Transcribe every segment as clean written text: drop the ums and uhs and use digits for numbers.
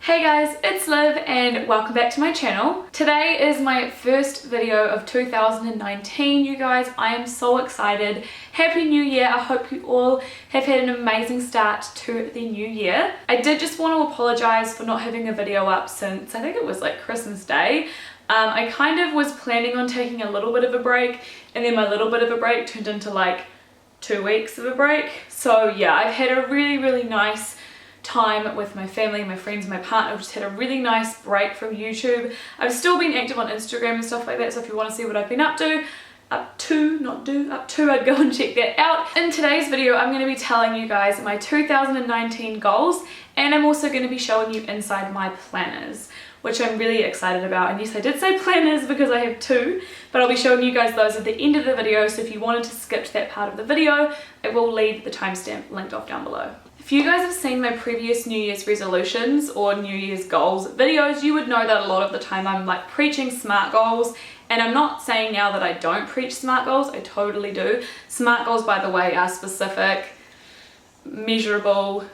Hey guys, it's Liv and welcome back to my channel. Today is my first video of 2019, you guys. I am so excited. Happy New Year. I hope you all have had an amazing start to the new year. I did just want to apologize for not having a video up since I think it was like Christmas Day. I kind of was planning on taking a little bit of a break, and then my little bit of a break turned into like 2 weeks of a break. So yeah, I've had a really nice time with my family, my friends, my partner. I've just had a really nice break from YouTube. I've still been active on Instagram and stuff like that, so if you want to see what I've been up to, I'd go and check that out. In today's video, I'm going to be telling you guys my 2019 goals, and I'm also going to be showing you inside my planners, which I'm really excited about. And yes, I did say planners because I have two, but I'll be showing you guys those at the end of the video, so if you wanted to skip to that part of the video, I will leave the timestamp linked off down below. If you guys have seen my previous New Year's resolutions or New Year's goals videos, you would know that a lot of the time I'm like preaching SMART goals, and I'm not saying now that I don't preach SMART goals, I totally do. SMART goals, by the way, are specific, measurable,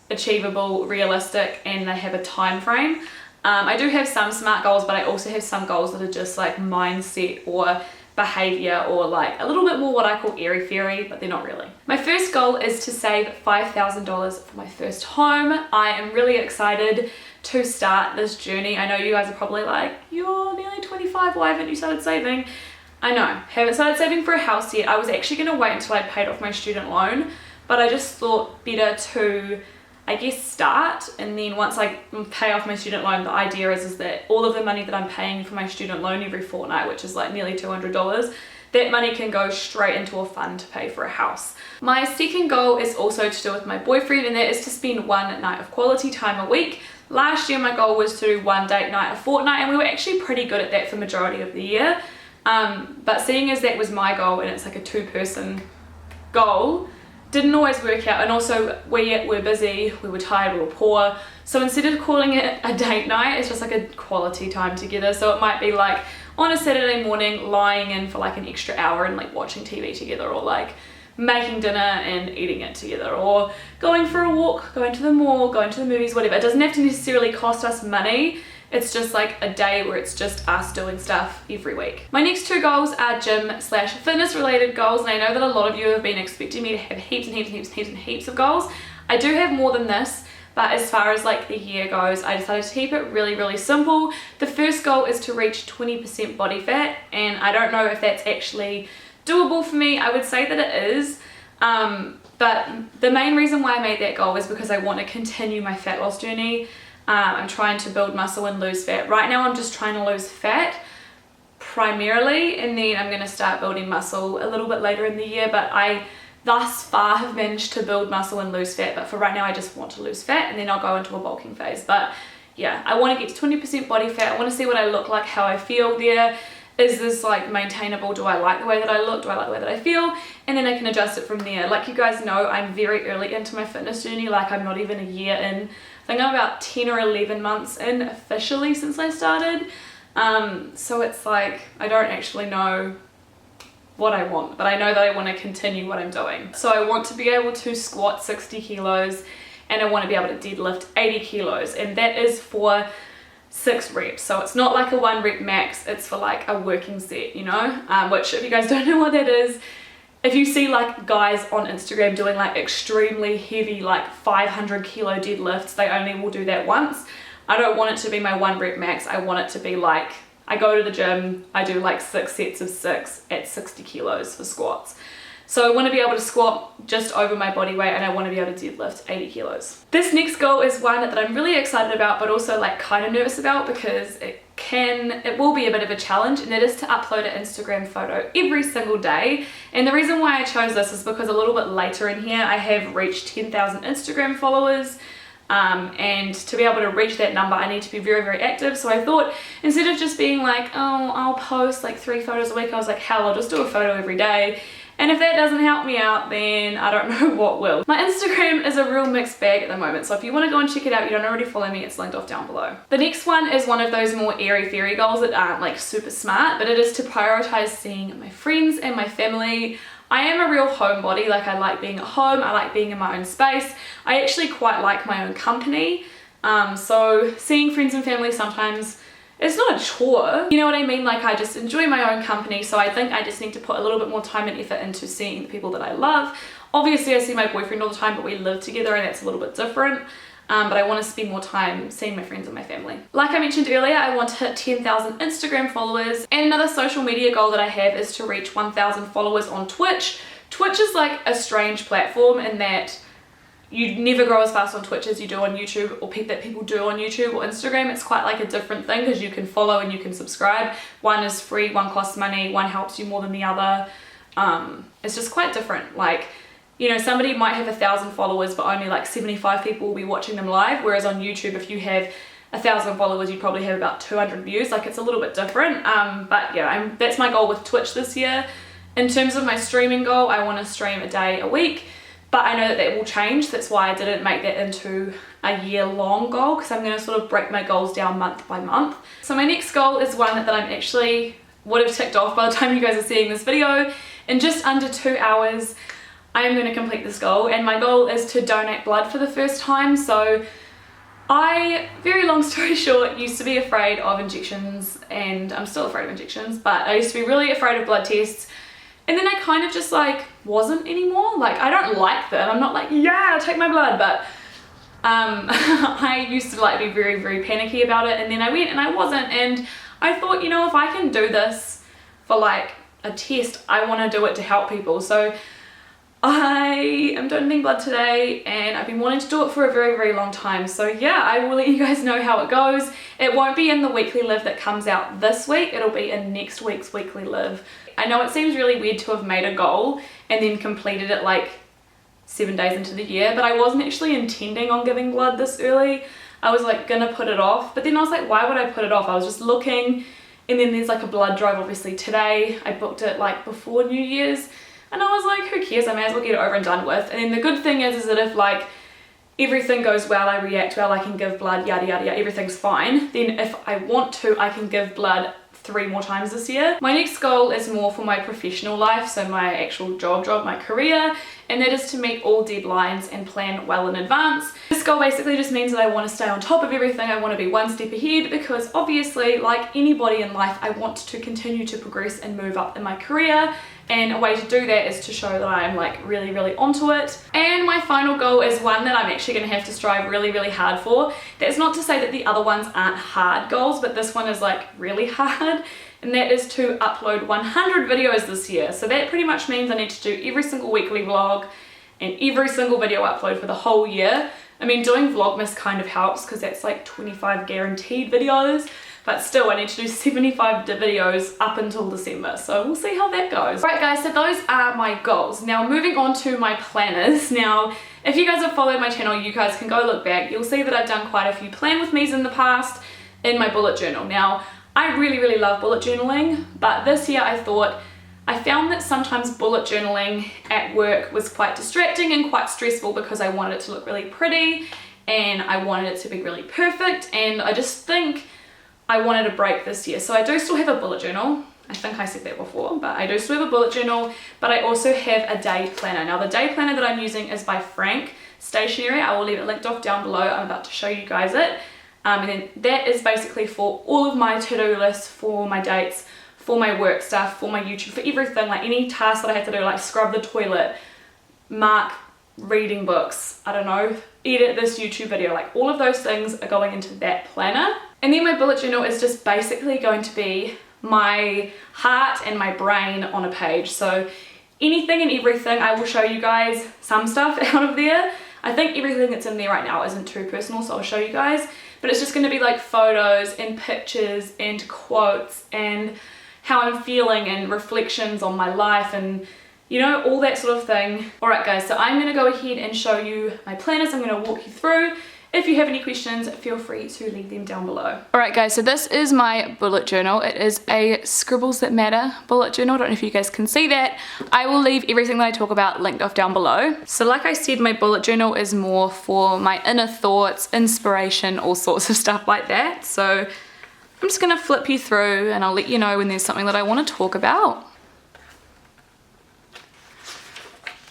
achievable, realistic, and they have a time frame. I do have some SMART goals, but I also have some goals that are just like mindset or behavior, or like a little bit more what I call airy-fairy, but they're not really. My first goal is to save $5,000 for my first home. I am really excited to start this journey. I know you guys are probably like, you're nearly 25, why haven't you started saving? I know, haven't started saving for a house yet. I was actually going to wait until I paid off my student loan, but I just thought better to, I guess, start, and then once I pay off my student loan, the idea is that all of the money that I'm paying for my student loan every fortnight, which is like nearly $200, that money can go straight into a fund to pay for a house. My second goal is also to do with my boyfriend, and that is to spend one night of quality time a week. Last year my goal was to do one date night a fortnight, and we were actually pretty good at that for the majority of the year. But seeing as that was my goal and it's like a two-person goal, didn't always work out, and also we were busy, we were tired, we were poor, so instead of calling it a date night, it's just like a quality time together. So it might be like on a Saturday morning lying in for like an extra hour and like watching TV together, or like making dinner and eating it together, or going for a walk, going to the mall, going to the movies, whatever. It doesn't have to necessarily cost us money. It's just like a day where it's just us doing stuff every week. My next two goals are gym/fitness related goals, and I know that a lot of you have been expecting me to have heaps of goals. I do have more than this, but as far as like the year goes, I decided to keep it really simple. The first goal is to reach 20% body fat, and I don't know if that's actually doable for me. I would say that it is, but the main reason why I made that goal is because I want to continue my fat loss journey. I'm trying to build muscle and lose fat. Right now I'm just trying to lose fat primarily, and then I'm going to start building muscle a little bit later in the year, but I thus far have managed to build muscle and lose fat, but for right now I just want to lose fat, and then I'll go into a bulking phase. But yeah, I want to get to 20% body fat. I want to see what I look like, how I feel there. Is this like maintainable? Do I like the way that I look? Do I like the way that I feel? And then I can adjust it from there. Like you guys know, I'm very early into my fitness journey. Like I'm not even a year in. I think I'm about 10 or 11 months in officially since I started. So it's like, I don't actually know what I want, but I know that I want to continue what I'm doing. So I want to be able to squat 60 kilos, and I want to be able to deadlift 80 kilos, and that is for 6 reps. So it's not like a 1 rep max, it's for like a working set, you know, which if you guys don't know what that is, if you see like guys on Instagram doing like extremely heavy, like 500 kilo deadlifts, they only will do that once. I don't want it to be my 1 rep max. I want it to be like, I go to the gym, I do like 6 sets of 6 at 60 kilos for squats. So I want to be able to squat just over my body weight, and I want to be able to deadlift 80 kilos. This next goal is one that I'm really excited about, but also like kind of nervous about, because it will be a bit of a challenge, and that is to upload an Instagram photo every single day. And the reason why I chose this is because a little bit later in here I have reached 10,000 Instagram followers, and to be able to reach that number I need to be very active. So I thought, instead of just being like, oh, I'll post like 3 photos a week, I was like, hell, I'll just do a photo every day. And if that doesn't help me out, then I don't know what will. My Instagram is a real mixed bag at the moment, so if you want to go and check it out, you don't already follow me, it's linked off down below. The next one is one of those more airy-fairy goals that aren't like super smart, but it is to prioritize seeing my friends and my family. I am a real homebody. Like I like being at home, I like being in my own space. I actually quite like my own company. So seeing friends and family sometimes, it's not a chore, you know what I mean? Like, I just enjoy my own company, so I think I just need to put a little bit more time and effort into seeing the people that I love. Obviously I see my boyfriend all the time, but we live together and that's a little bit different. But I want to spend more time seeing my friends and my family. Like I mentioned earlier, I want to hit 10,000 Instagram followers, and another social media goal that I have is to reach 1,000 followers on Twitch. Twitch is like a strange platform in that you never grow as fast on Twitch as you do on YouTube, or that people do on YouTube or Instagram. It's quite like a different thing because you can follow and you can subscribe. One is free, one costs money, one helps you more than the other. It's just quite different. Like, you know, somebody might have 1,000 followers but only like 75 people will be watching them live, whereas on YouTube if you have 1,000 followers you probably have about 200 views. Like, it's a little bit different. But yeah, that's my goal with Twitch this year. In terms of my streaming goal, I want to stream a day a week, but I know that that will change. That's why I didn't make that into a year-long goal, because I'm going to sort of break my goals down month by month. So my next goal is one that I'm actually would have ticked off by the time you guys are seeing this video. In just under 2 hours I am going to complete this goal, and my goal is to donate blood for the first time. So I, very long story short, used to be afraid of injections, and I'm still afraid of injections, but I used to be really afraid of blood tests, and then I kind of just like wasn't anymore. Like, I don't like them, I'm not like, yeah, take my blood, but I used to like be very, very panicky about it, and then I went and I wasn't, and I thought, you know, if I can do this for like a test, I want to do it to help people. So I am donating blood today, and I've been wanting to do it for a very, very long time. So yeah, I will let you guys know how it goes. It won't be in the weekly live that comes out this week, it'll be in next week's weekly live. I know it seems really weird to have made a goal and then completed it like 7 days into the year, but I wasn't actually intending on giving blood this early. I was like gonna put it off, but then I was like, why would I put it off? I was just looking, and then there's like a blood drive obviously today. I booked it like before New Year's, and I was like, who cares, I may as well get it over and done with. And then the good thing is that if like everything goes well, I react well, I can give blood, yada yada yada, everything's fine, then if I want to, I can give blood 3 more times this year. My next goal is more for my professional life, so my actual job, my career, and that is to meet all deadlines and plan well in advance. This goal basically just means that I want to stay on top of everything. I want to be one step ahead, because obviously, like anybody in life, I want to continue to progress and move up in my career, and a way to do that is to show that I'm like really, really onto it. And my final goal is one that I'm actually going to have to strive really, really hard for. That's not to say that the other ones aren't hard goals, but this one is like really hard, and that is to upload 100 videos this year. So that pretty much means I need to do every single weekly vlog and every single video upload for the whole year. I mean, doing Vlogmas kind of helps because that's like 25 guaranteed videos, but still I need to do 75 videos up until December, so we'll see how that goes. Right guys, so those are my goals. Now moving on to my planners. Now if you guys have followed my channel, you guys can go look back. You'll see that I've done quite a few plan with me's in the past in my bullet journal. Now I really, really love bullet journaling, but this year I found that sometimes bullet journaling at work was quite distracting and quite stressful, because I wanted it to look really pretty and I wanted it to be really perfect, and I just think I wanted a break this year. So I do still have a bullet journal. I think I said that before, but I do still have a bullet journal, but I also have a day planner. Now the day planner that I'm using is by Frank Stationery. I will leave it linked off down below. I'm about to show you guys it. And then that is basically for all of my to-do lists, for my dates, for my work stuff, for my YouTube, for everything, like any task that I have to do, like scrub the toilet, mark reading books, I don't know, edit this YouTube video, like all of those things are going into that planner. And then my bullet journal is just basically going to be my heart and my brain on a page. So anything and everything, I will show you guys some stuff out of there. I think everything that's in there right now isn't too personal, so I'll show you guys, but it's just going to be like photos and pictures and quotes and how I'm feeling and reflections on my life and, you know, all that sort of thing. Alright guys, so I'm going to go ahead and show you my planners. I'm going to walk you through. If you have any questions, feel free to leave them down below. Alright guys, so this is my bullet journal. It is a Scribbles That Matter bullet journal. I don't know if you guys can see that. I will leave everything that I talk about linked off down below. So like I said, my bullet journal is more for my inner thoughts, inspiration, all sorts of stuff like that. So I'm just going to flip you through and I'll let you know when there's something that I want to talk about.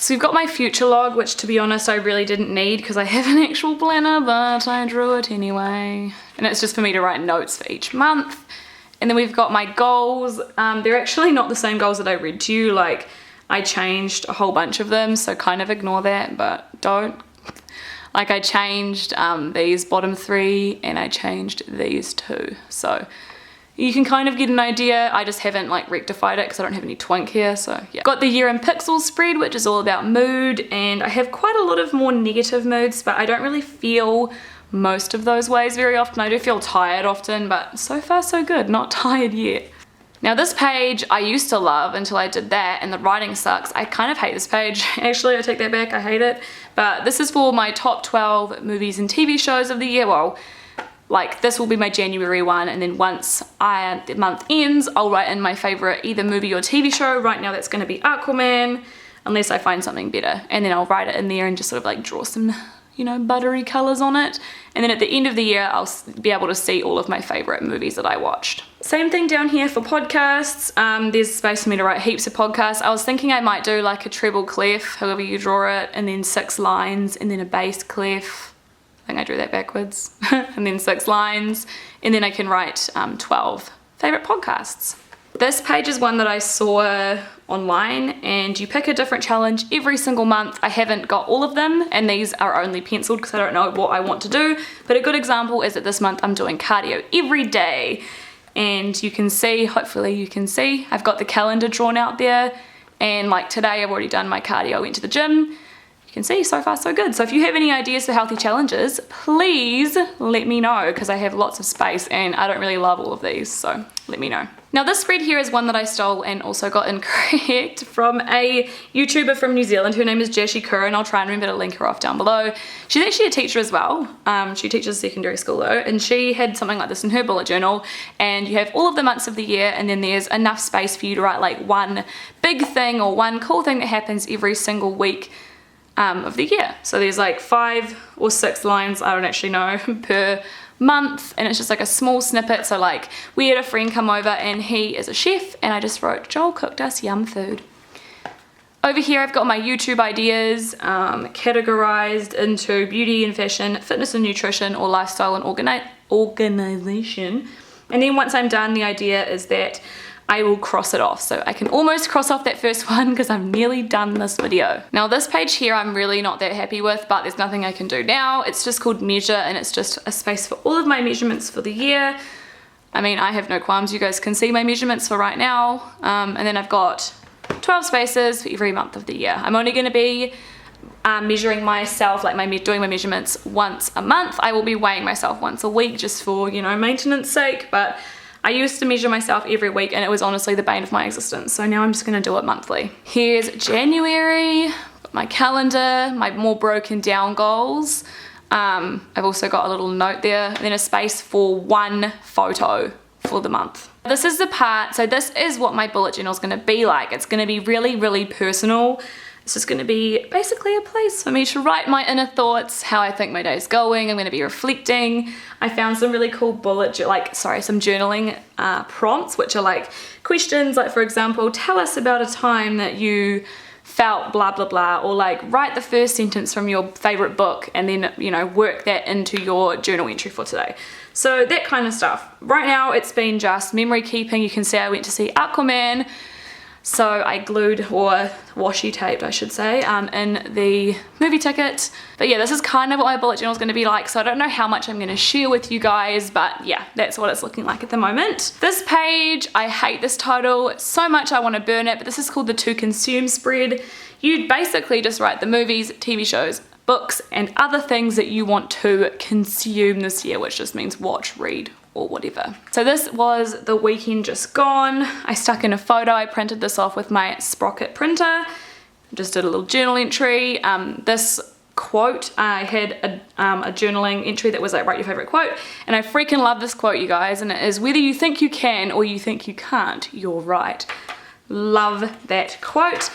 So we've got my future log, which to be honest I really didn't need because I have an actual planner, but I drew it anyway. And it's just for me to write notes for each month. And then we've got my goals. They're actually not the same goals that I read to you. Like, I changed a whole bunch of them, so kind of ignore that, but don't. Like, I changed these bottom 3 and I changed these 2. So you can kind of get an idea. I just haven't like rectified it because I don't have any twink here, so yeah. Got the year in pixels spread, which is all about mood, and I have quite a lot of more negative moods, but I don't really feel most of those ways very often. I do feel tired often, but so far so good, not tired yet. Now this page I used to love until I did that, and the writing sucks. I kind of hate this page. Actually, I take that back, I hate it. But this is for my top 12 movies and TV shows of the year. Well, like this will be my January one, and then once the month ends, I'll write in my favorite either movie or TV show. Right now that's going to be Aquaman, unless I find something better. And then I'll write it in there and just sort of like draw some, you know, buttery colors on it. And then at the end of the year, I'll be able to see all of my favorite movies that I watched. Same thing down here for podcasts. There's space for me to write heaps of podcasts. I was thinking I might do like a treble clef, however you draw it, and then 6 lines, and then a bass clef. I think I drew that backwards. And then 6 lines, and then I can write 12 favorite podcasts. This page is one that I saw online, and you pick a different challenge every single month. I haven't got all of them, and these are only penciled because I don't know what I want to do, but a good example is that this month I'm doing cardio every day, and you can see, hopefully you can see, I've got the calendar drawn out there, and like today I've already done my cardio, I went to the gym. You can see so far so good. So if you have any ideas for healthy challenges, please let me know, because I have lots of space and I don't really love all of these, so let me know. Now this spread here is one that I stole and also got incorrect from a YouTuber from New Zealand. Her name is Jashi Kerr, and I'll try and remember to link her off down below. She's actually a teacher as well. She teaches secondary school though, and she had something like this in her bullet journal, and you have all of the months of the year, and then there's enough space for you to write like one big thing or one cool thing that happens every single week of the year. So there's like 5 or 6 lines, I don't actually know, per month, and it's just like a small snippet. So like, we had a friend come over and he is a chef, and I just wrote, Joel cooked us yum food. Over here I've got my YouTube ideas categorized into beauty and fashion, fitness and nutrition, or lifestyle and organization. And then once I'm done, the idea is that I will cross it off. So I can almost cross off that first one because I've nearly done this video. Now this page here I'm really not that happy with, but there's nothing I can do now. It's just called measure, and it's just a space for all of my measurements for the year. I mean, I have no qualms. You guys can see my measurements for right now. And then I've got 12 spaces for every month of the year. I'm only going to be measuring myself, like doing my measurements once a month. I will be weighing myself once a week just for, you know, maintenance sake, but I used to measure myself every week, and it was honestly the bane of my existence. So now I'm just gonna do it monthly. Here's January, my calendar, my more broken down goals. I've also got a little note there, and then a space for one photo for the month. This is the part, so this is what my bullet journal is gonna be like. It's gonna be really, really personal. It's just going to be basically a place for me to write my inner thoughts, how I think my day is going. I'm going to be reflecting. I found some really cool some journaling prompts, which are like questions, like for example, tell us about a time that you felt blah blah blah, or like write the first sentence from your favorite book, and then, you know, work that into your journal entry for today. So that kind of stuff. Right now it's been just memory keeping. You can see I went to see Aquaman. So I glued, or washi taped I should say, in the movie ticket. But yeah, this is kind of what my bullet journal is going to be like, so I don't know how much I'm going to share with you guys, but yeah, that's what it's looking like at the moment. This page, I hate this title so much I want to burn it, but this is called the to consume spread. You basically just write the movies, TV shows, books, and other things that you want to consume this year, which just means watch, read, or whatever. So this was the weekend just gone. I stuck in a photo. I printed this off with my Sprocket printer. Just did a little journal entry. This quote, I had a journaling entry that was like, write your favorite quote, and I freaking love this quote, you guys, and it is, whether you think you can or you think you can't, you're right. Love that quote.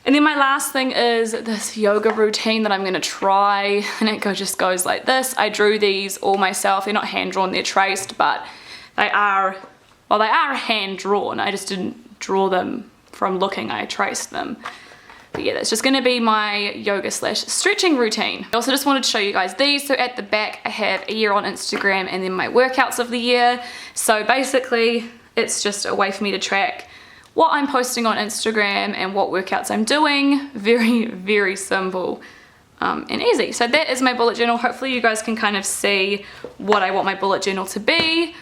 And then my last thing is this yoga routine that I'm going to try, and it just goes like this. I drew these all myself. They're not hand drawn, they're traced, but they are hand drawn. I just didn't draw them from looking, I traced them. But yeah, that's just gonna be my yoga slash stretching routine. I also just wanted to show you guys these. So at the back, I have a year on Instagram and then my workouts of the year. So basically, it's just a way for me to track what I'm posting on Instagram and what workouts I'm doing. Very, very simple and easy. So that is my bullet journal. Hopefully you guys can kind of see what I want my bullet journal to be.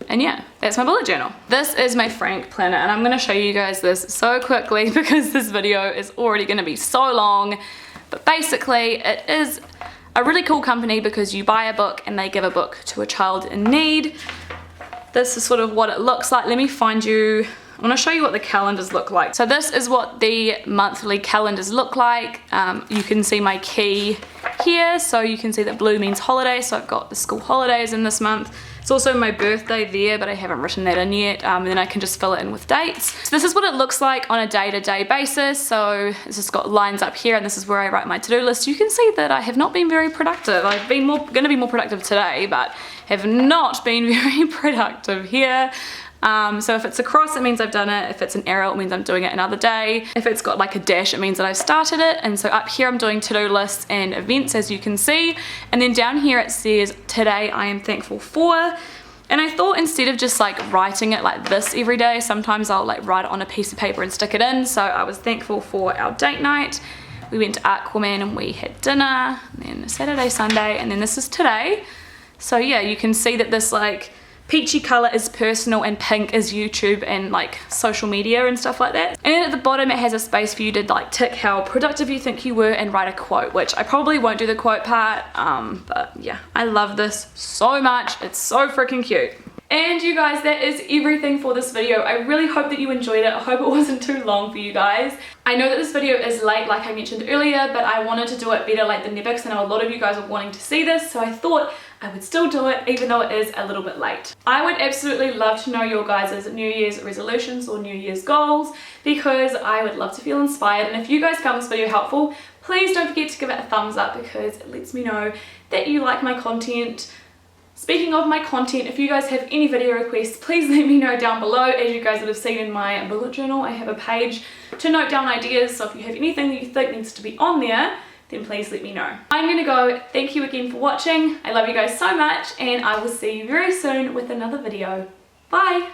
And yeah, that's my bullet journal. This is my Frank planner, and I'm gonna show you guys this so quickly because this video is already gonna be so long. But basically, it is a really cool company because you buy a book and they give a book to a child in need. This is sort of what it looks like. Let me find you, I wanna show you what the calendars look like. So this is what the monthly calendars look like. You can see my key here, so you can see that blue means holiday, so I've got the school holidays in this month. It's also my birthday there, but I haven't written that in yet, and then I can just fill it in with dates. So this is what it looks like on a day-to-day basis. So it's just got lines up here, and this is where I write my to-do list. You can see that I have not been very productive. I've been gonna be more productive today, but have not been very productive here. So if it's a cross, it means I've done it. If it's an arrow, it means I'm doing it another day. If it's got like a dash, it means that I've started it. And so up here, I'm doing to-do lists and events, as you can see. And then down here, it says, today I am thankful for. And I thought instead of just like writing it like this every day, sometimes I'll like write it on a piece of paper and stick it in. So I was thankful for our date night. We went to Aquaman and we had dinner, and then Saturday, Sunday, and then this is today. So yeah, you can see that this like peachy color is personal and pink is YouTube and like social media and stuff like that. And then at the bottom it has a space for you to like tick how productive you think you were and write a quote, which I probably won't do the quote part, but yeah, I love this so much. It's so freaking cute. And you guys, that is everything for this video. I really hope that you enjoyed it. I hope it wasn't too long for you guys. I know that this video is late, like I mentioned earlier, but I wanted to do it better late than never because I know a lot of you guys are wanting to see this, so I thought I would still do it even though it is a little bit late. I would absolutely love to know your guys' New Year's resolutions or New Year's goals because I would love to feel inspired. And if you guys found this video helpful, please don't forget to give it a thumbs up because it lets me know that you like my content. Speaking of my content, if you guys have any video requests, please let me know down below. As you guys would have seen in my bullet journal, I have a page to note down ideas, so if you have anything that you think needs to be on there, then please let me know. I'm gonna go. Thank you again for watching. I love you guys so much, and I will see you very soon with another video. Bye!